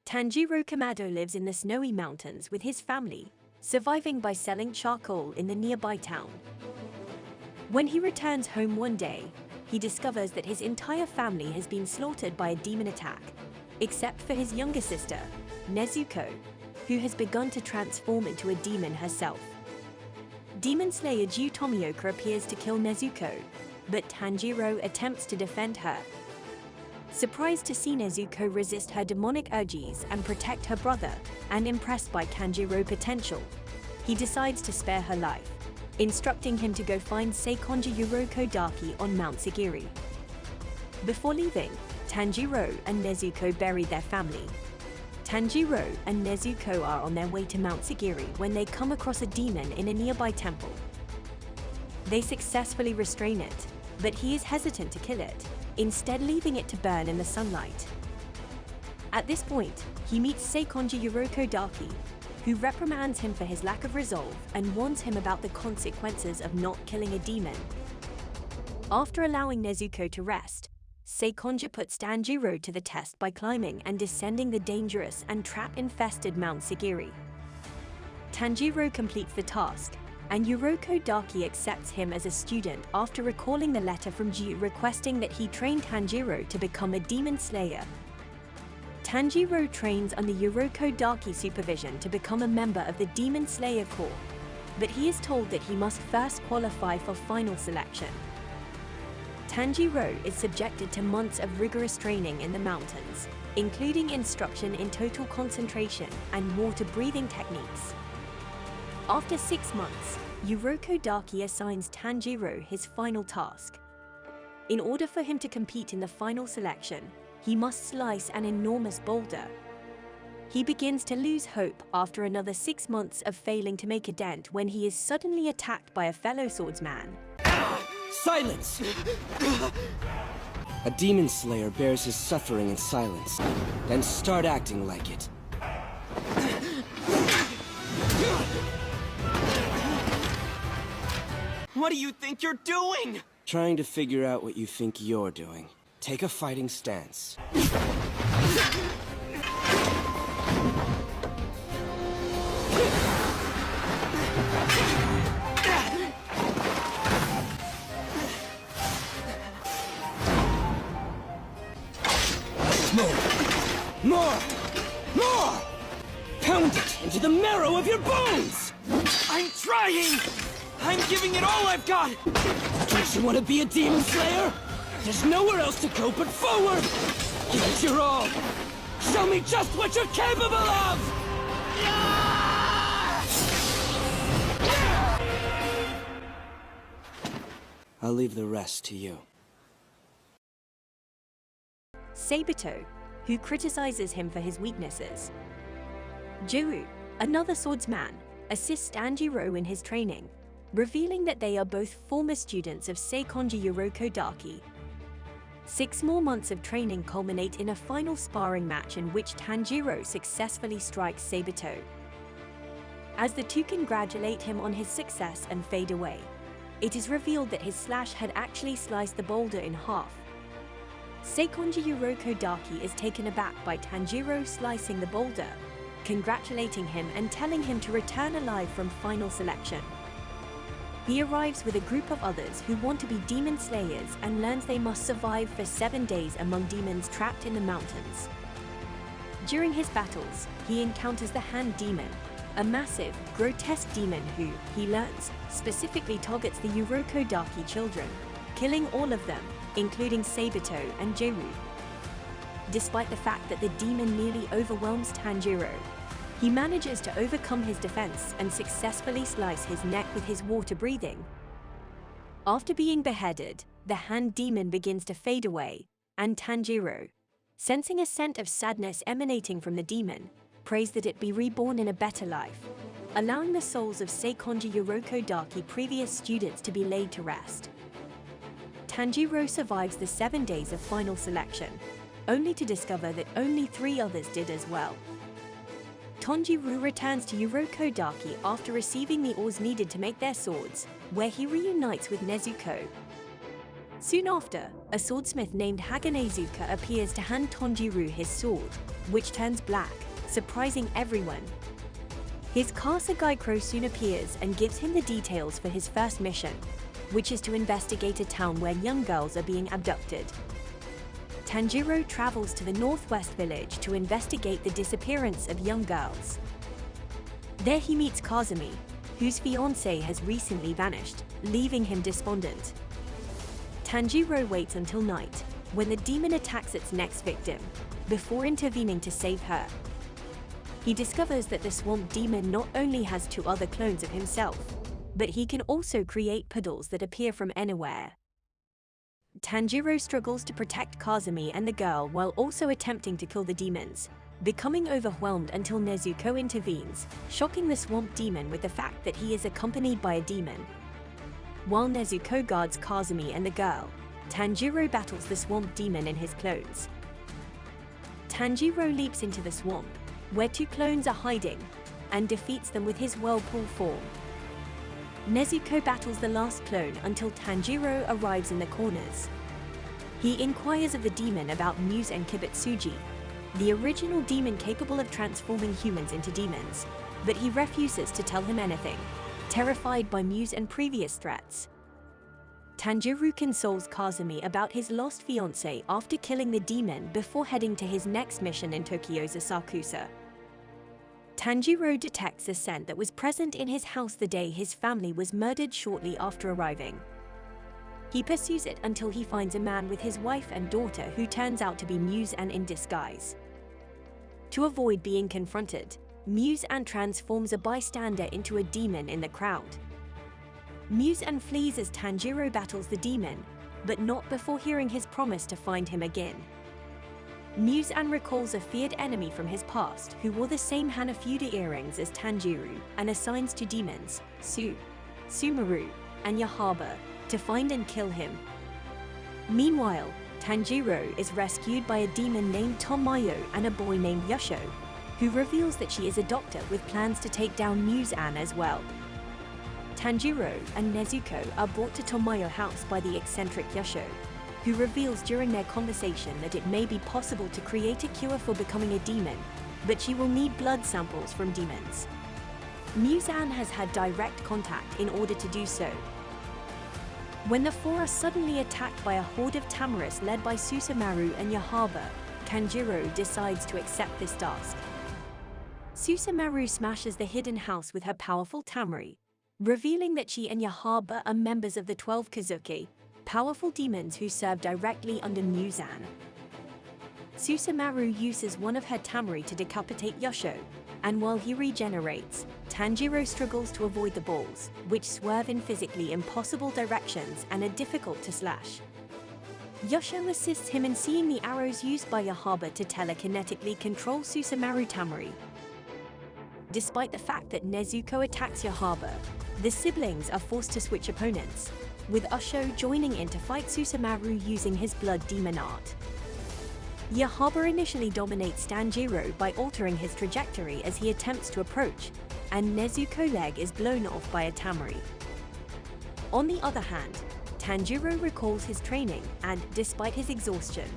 Tanjiro Kamado lives in the snowy mountains with his family, surviving by selling charcoal in the nearby town. When he returns home one day, he discovers that his entire family has been slaughtered by a demon attack, except for his younger sister, Nezuko, who has begun to transform into a demon herself. Demon Slayer Giy Tomioka appears to kill Nezuko, but Tanjiro attempts to defend her. Surprised to see Nezuko resist her demonic urges and protect her brother, and impressed by Tanjiro's potential, he decides to spare her life, instructing him to go find Sakonji Urokodaki on Mount Sagiri. Before leaving, Tanjiro and Nezuko bury their family. Tanjiro and Nezuko are on their way to Mount Sagiri when they come across a demon in a nearby temple. They successfully restrain it, but he is hesitant to kill it, instead leaving it to burn in the sunlight. At this point, he meets Sakonji Urokodaki, who reprimands him for his lack of resolve and warns him about the consequences of not killing a demon. After allowing Nezuko to rest, Sakonji puts Tanjiro to the test by climbing and descending the dangerous and trap-infested Mount Sagiri. Tanjiro completes the task, and Urokodaki accepts him as a student after recalling the letter from Giy requesting that he train Tanjiro to become a demon slayer. Tanjiro trains under Urokodaki's supervision to become a member of the Demon Slayer Corps, but he is told that he must first qualify for final selection. Tanjiro is subjected to months of rigorous training in the mountains, including instruction in total concentration and water-breathing techniques. After 6 months, Urokodaki assigns Tanjiro his final task. In order for him to compete in the final selection, he must slice an enormous boulder. He begins to lose hope after another 6 months of failing to make a dent when he is suddenly attacked by a fellow swordsman. Silence! A demon slayer bears his suffering in silence, then start acting like it. What do you think you're doing? Trying to figure out what you think you're doing. Take a fighting stance. More! More! Pound it into the marrow of your bones! I'm trying! I'm giving it all I've got! Don't you want to be a demon slayer? There's nowhere else to go but forward! Give it your all! Show me just what you're capable of! I'll leave the rest to you. Sabato, who criticizes him for his weaknesses. Juru, another swordsman, assists Tanjiro in his training, revealing that they are both former students of Sakonji Urokodaki. 6 more months of training culminate in a final sparring match in which Tanjiro successfully strikes Sabato. As the two congratulate him on his success and fade away, it is revealed that his slash had actually sliced the boulder in half. Sakonji Urokodaki is taken aback by Tanjiro slicing the boulder, congratulating him and telling him to return alive from final selection. He arrives with a group of others who want to be demon slayers and learns they must survive for 7 days among demons trapped in the mountains. During his battles, he encounters the Hand Demon, a massive, grotesque demon who, he learns, specifically targets the Urokodaki children, killing all of them, including Sabato and Juru. Despite the fact that the demon nearly overwhelms Tanjiro, he manages to overcome his defense and successfully slice his neck with his water breathing. After being beheaded, the Hand Demon begins to fade away, and Tanjiro, sensing a scent of sadness emanating from the demon, prays that it be reborn in a better life, allowing the souls of Sakonji Urokodaki previous students to be laid to rest. Tanjiro survives the 7 days of final selection, only to discover that only 3 others did as well. Tanjiro returns to Urokodaki after receiving the ores needed to make their swords, where he reunites with Nezuko. Soon after, a swordsmith named Haganezuka appears to hand Tanjiro his sword, which turns black, surprising everyone. His car Sagaikro soon appears and gives him the details for his first mission, which is to investigate a town where young girls are being abducted. Tanjiro travels to the northwest village to investigate the disappearance of young girls. There he meets Kazumi, whose fiancée has recently vanished, leaving him despondent. Tanjiro waits until night, when the demon attacks its next victim, before intervening to save her. He discovers that the swamp demon not only has 2 other clones of himself, but he can also create puddles that appear from anywhere. Tanjiro struggles to protect Kazumi and the girl while also attempting to kill the demons, becoming overwhelmed until Nezuko intervenes, shocking the swamp demon with the fact that he is accompanied by a demon. While Nezuko guards Kazumi and the girl, Tanjiro battles the swamp demon in his clones. Tanjiro leaps into the swamp, where 2 clones are hiding, and defeats them with his whirlpool form. Nezuko battles the last clone until Tanjiro arrives in the corners. He inquires of the demon about Muse and Kibutsuji, the original demon capable of transforming humans into demons, but he refuses to tell him anything, terrified by Muse and previous threats. Tanjiro consoles Kazumi about his lost fiancée after killing the demon before heading to his next mission in Tokyo's Asakusa. Tanjiro detects a scent that was present in his house the day his family was murdered shortly after arriving. He pursues it until he finds a man with his wife and daughter who turns out to be Muse-an in disguise. To avoid being confronted, Muse-an transforms a bystander into a demon in the crowd. Muse-an flees as Tanjiro battles the demon, but not before hearing his promise to find him again. Muse-an recalls a feared enemy from his past who wore the same Hanafuda earrings as Tanjiro and assigns 2 demons, Sumaru, and Yaiba, to find and kill him. Meanwhile, Tanjiro is rescued by a demon named Tomoyo and a boy named Yosho, who reveals that she is a doctor with plans to take down Muse-an as well. Tanjiro and Nezuko are brought to Tomoyo's house by the eccentric Yosho, who reveals during their conversation that it may be possible to create a cure for becoming a demon, but she will need blood samples from demons. Muse-an has had direct contact in order to do so. When the 4 are suddenly attacked by a horde of Tamaris led by Susumaru and Yaiba, Tanjiro decides to accept this task. Susumaru smashes the hidden house with her powerful Tamari, revealing that she and Yaiba are members of the 12 Kazuki, powerful demons who serve directly under Muse-an. Susumaru uses one of her Tamari to decapitate Yosho, and while he regenerates, Tanjiro struggles to avoid the balls, which swerve in physically impossible directions and are difficult to slash. Yosho assists him in seeing the arrows used by Yaiba to telekinetically control Susumaru Tamari. Despite the fact that Nezuko attacks Yaiba, the siblings are forced to switch opponents, with Yosho joining in to fight Susumaru using his blood demon art. Yaiba initially dominates Tanjiro by altering his trajectory as he attempts to approach, and Nezuko's leg is blown off by a Tamari. On the other hand, Tanjiro recalls his training and, despite his exhaustion,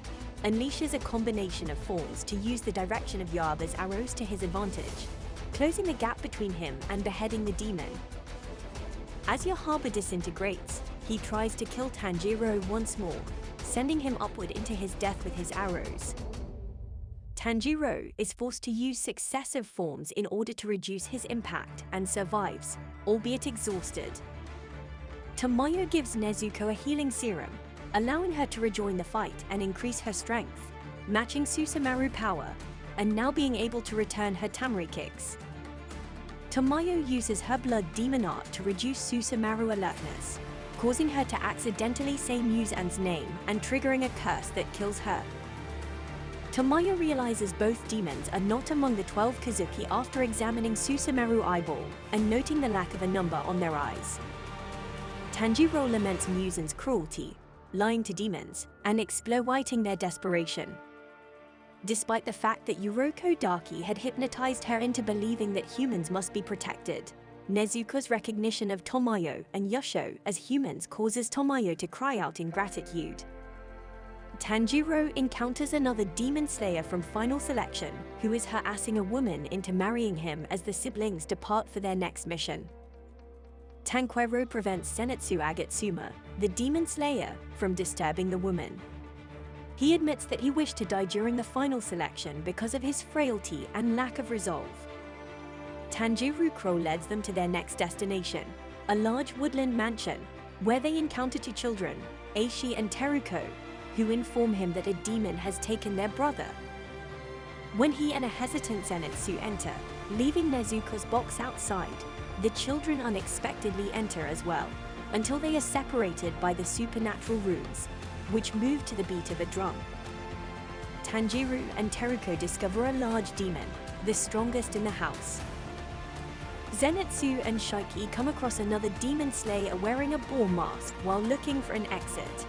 unleashes a combination of forms to use the direction of Yaiba's arrows to his advantage, closing the gap between him and beheading the demon. As Yaiba disintegrates, he tries to kill Tanjiro once more, sending him upward into his death with his arrows. Tanjiro is forced to use successive forms in order to reduce his impact and survives, albeit exhausted. Tomoyo gives Nezuko a healing serum, allowing her to rejoin the fight and increase her strength, matching Susumaru's power, and now being able to return her Tamari kicks. Tomoyo uses her blood demon art to reduce Susumaru's alertness, causing her to accidentally say Muse-an's name and triggering a curse that kills her. Tomoyo realizes both demons are not among the 12 Kazuki after examining Susumaru's eyeball and noting the lack of a number on their eyes. Tanjiro laments Muse-an's cruelty, lying to demons, and exploiting their desperation. Despite the fact that Urokodaki had hypnotized her into believing that humans must be protected, Nezuko's recognition of Tomoyo and Yosho as humans causes Tomoyo to cry out in gratitude. Tanjiro encounters another demon slayer from Final Selection, who is harassing a woman into marrying him as the siblings depart for their next mission. Tanjiro prevents Zenitsu Agatsuma, the demon slayer, from disturbing the woman. He admits that he wished to die during the Final Selection because of his frailty and lack of resolve. Tanjiro Crow leads them to their next destination, a large woodland mansion, where they encounter two children, Aishi and Teruko, who inform him that a demon has taken their brother. When he and a hesitant Zenitsu enter, leaving Nezuko's box outside, the children unexpectedly enter as well, until they are separated by the supernatural runes, which move to the beat of a drum. Tanjiro and Teruko discover a large demon, the strongest in the house. Zenitsu and Shaiki come across another demon slayer wearing a ball mask while looking for an exit.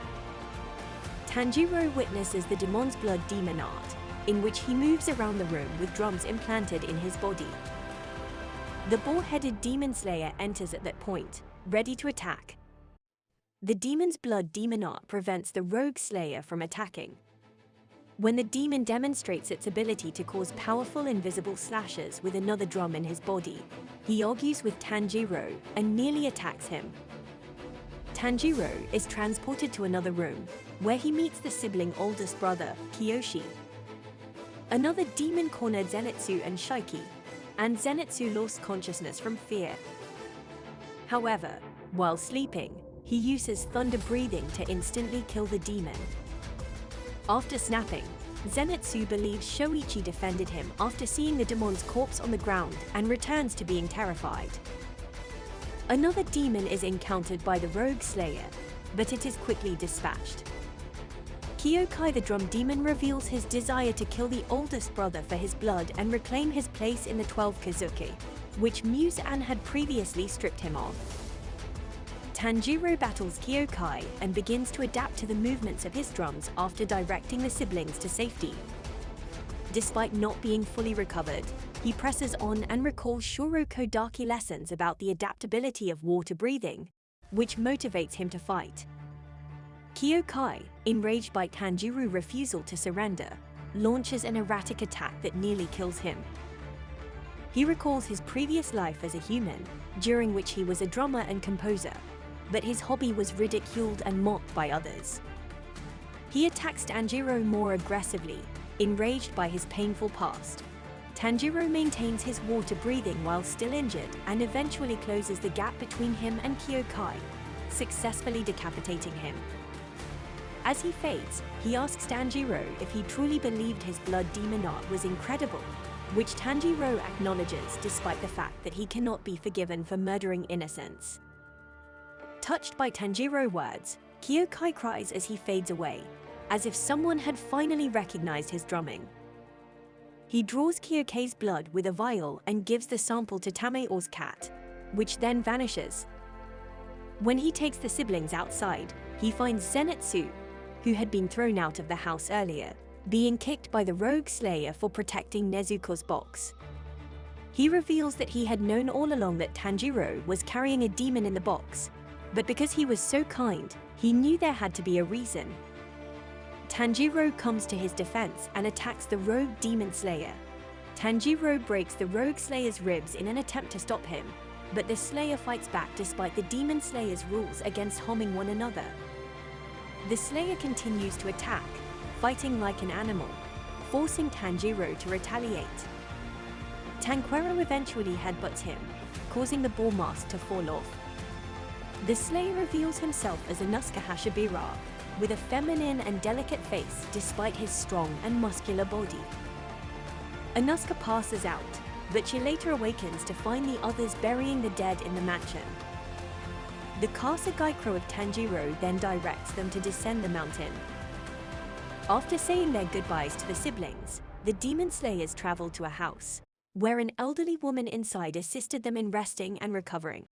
Tanjiro witnesses the demon's blood demon art, in which he moves around the room with drums implanted in his body. The boar-headed demon slayer enters at that point, ready to attack. The demon's blood demon art prevents the rogue slayer from attacking. When the demon demonstrates its ability to cause powerful invisible slashes with another drum in his body, he argues with Tanjiro and nearly attacks him. Tanjiro is transported to another room, where he meets the sibling oldest brother, Kiyoshi. Another demon cornered Zenitsu and Shaiki, and Zenitsu lost consciousness from fear. However, while sleeping, he uses thunder breathing to instantly kill the demon. After snapping, Zenitsu believes Shoichi defended him after seeing the demon's corpse on the ground and returns to being terrified. Another demon is encountered by the rogue slayer, but it is quickly dispatched. Kyokai the drum demon reveals his desire to kill the oldest brother for his blood and reclaim his place in the 12 Kazuki, which Muse-an had previously stripped him of. Tanjiro battles Kyokai and begins to adapt to the movements of his drums after directing the siblings to safety. Despite not being fully recovered, he presses on and recalls Urokodaki lessons about the adaptability of water breathing, which motivates him to fight. Kyokai, enraged by Tanjiro's refusal to surrender, launches an erratic attack that nearly kills him. He recalls his previous life as a human, during which he was a drummer and composer, but his hobby was ridiculed and mocked by others. He attacks Tanjiro more aggressively, enraged by his painful past. Tanjiro maintains his water breathing while still injured and eventually closes the gap between him and Kyokai, successfully decapitating him. As he fades, he asks Tanjiro if he truly believed his blood demon art was incredible, which Tanjiro acknowledges despite the fact that he cannot be forgiven for murdering innocents. Touched by Tanjiro's words, Kyokai cries as he fades away, as if someone had finally recognized his drumming. He draws Kyokai's blood with a vial and gives the sample to Tameo's cat, which then vanishes. When he takes the siblings outside, he finds Zenitsu, who had been thrown out of the house earlier, being kicked by the rogue slayer for protecting Nezuko's box. He reveals that he had known all along that Tanjiro was carrying a demon in the box, but because he was so kind, he knew there had to be a reason. Tanjiro comes to his defense and attacks the rogue demon slayer. Tanjiro breaks the rogue slayer's ribs in an attempt to stop him, but the slayer fights back despite the demon slayer's rules against harming one another. The slayer continues to attack, fighting like an animal, forcing Tanjiro to retaliate. Tanjiro eventually headbutts him, causing the ball mask to fall off. The slayer reveals himself as Inosuke Hashibira, with a feminine and delicate face despite his strong and muscular body. Inosuke passes out, but she later awakens to find the others burying the dead in the mansion. The Kasageikro of Tanjiro then directs them to descend the mountain. After saying their goodbyes to the siblings, the demon slayers travel to a house, where an elderly woman inside assisted them in resting and recovering.